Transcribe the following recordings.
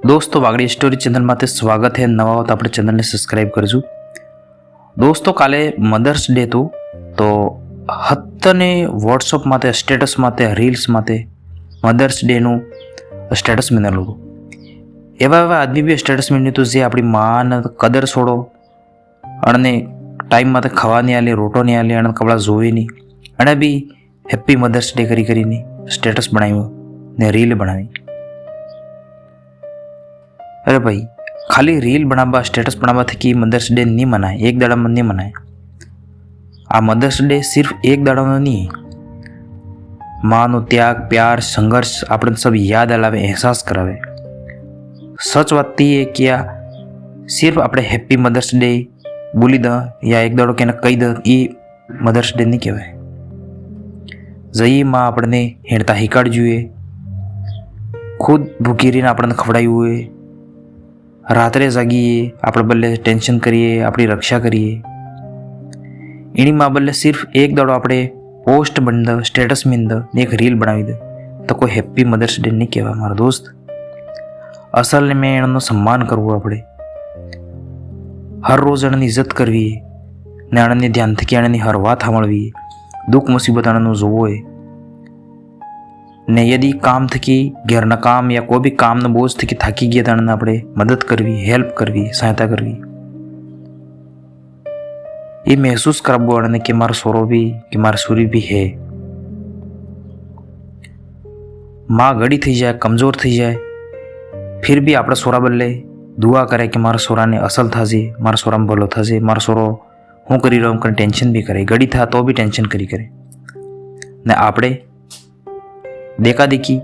दोस्तों Wagdi story channel में स्वागत है। नवा हो तो अपने चैनल ने सब्सक्राइब करजो। दोस्तों काले मदर्स डे तो हत्तने व्हाट्सएप माते स्टेटस माते रील्स माते मदर्स डे नु स्टेटस में लोग एवा एवा आदमी भी स्टेटस में तो जे अपनी माँ ने कदर छोड़ो अने टाइम माते खावा नहीं आले रोटो नहीं आले अने कपड़ा जोवे नहीं अने भी हैप्पी मदर्स डे करी करी स्टेटस बनाव्यो ने रील बनावी। अरे भाई खाली रील बनावा स्टेटस बनावा थी मदर्स डे नहीं मनाए, एक दाड़ा में नहीं मनाए। आ मदर्स डे सिर्फ एक दाड़ा में नहीं, माँ नो त्याग प्यार संघर्ष आपने सब याद अलावे एहसास करावे। सच बात है कि आ सिर्फ आपने हैप्पी मदर्स डे बोली द या एक दाड़ो कहना कही द ये मदर्स डे नहीं कहवाय। जई माँ आपने हेड़ता हिकाड़ जुए, खुद भूखी रहीने आपने खवड़ाव्युं है, रात्रे जागीए आप बल्ले टेन्शन करिए अपनी रक्षा करिए। एनी माँ बल्ले सिर्फ एक दाड़ो आपणे पोस्ट बन द स्टेटस में द एक रील बनावी दे तो कोई हैप्पी मदर्स डे नहीं कहवा मारा दोस्त। असल में एनो सम्मान करवो आपणे, हर रोज एनी इज्जत करवी ने एने ध्यान थी एनी हर वात सांभळवी, दुख मुसीबत एनो जोवो है ने यदि काम थकी घरना काम या कोई भी काम न बोझ थकी थाकी गया तो आपणे मदद करवी, हेल्प करवी, सहायता करवी। ये महसूस करावो अने कि मारो सोरो भी कि मारा सूरी भी है। माँ गड़ी थी जाए कमजोर थी जाए फिर भी आपड़ा सोरा बल्ले दुआ करे कि मारा सोरा ने असल थाजे, मारा सोरा में भलो थाजे, मारा सोरो हूँ करी रहो कहीं टेंशन भी करे, गड़ी था तो भी टेंशन करी करे ने आपड़े देखा देखी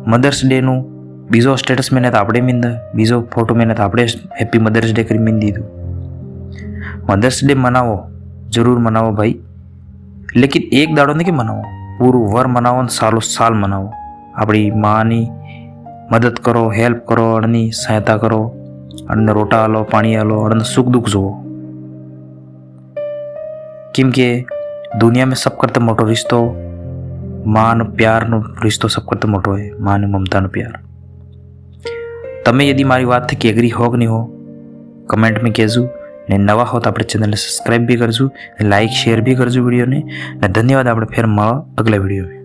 मदर्स डे नु बीजो स्टेटस में तो आपणे मींद बीजो फोटो में तो आपणे हैप्पी मदर्स डे करी मींद दीधुं। मदर्स डे मनावो जरूर मनावो भाई, लेकिन एक दाड़ो नहीं कि मनावो, पूरू वर मनावो ने सालो साल मनावो। अपनी माँ नी मदद करो, हेल्प करो, अड़नी सहायता करो, अड़ने रोटा आलो पानी आलो, अड़ने सुख दुख जोवो। केम के दुनिया में सब करते मोटो रिश्तो माँ नो प्यार नो रिश्तो सब करते मोटो है, माँ ने ममता नो प्यार। तमे यदि मारी बात थी एग्री हो कि नहीं हो कमेंट में कहजो ने नवा हो तो अपने चैनल ने सब्सक्राइब भी करजो, लाइक शेयर भी करजो वीडियो ने। धन्यवाद। आप फिर મળો अगले वीडियो में।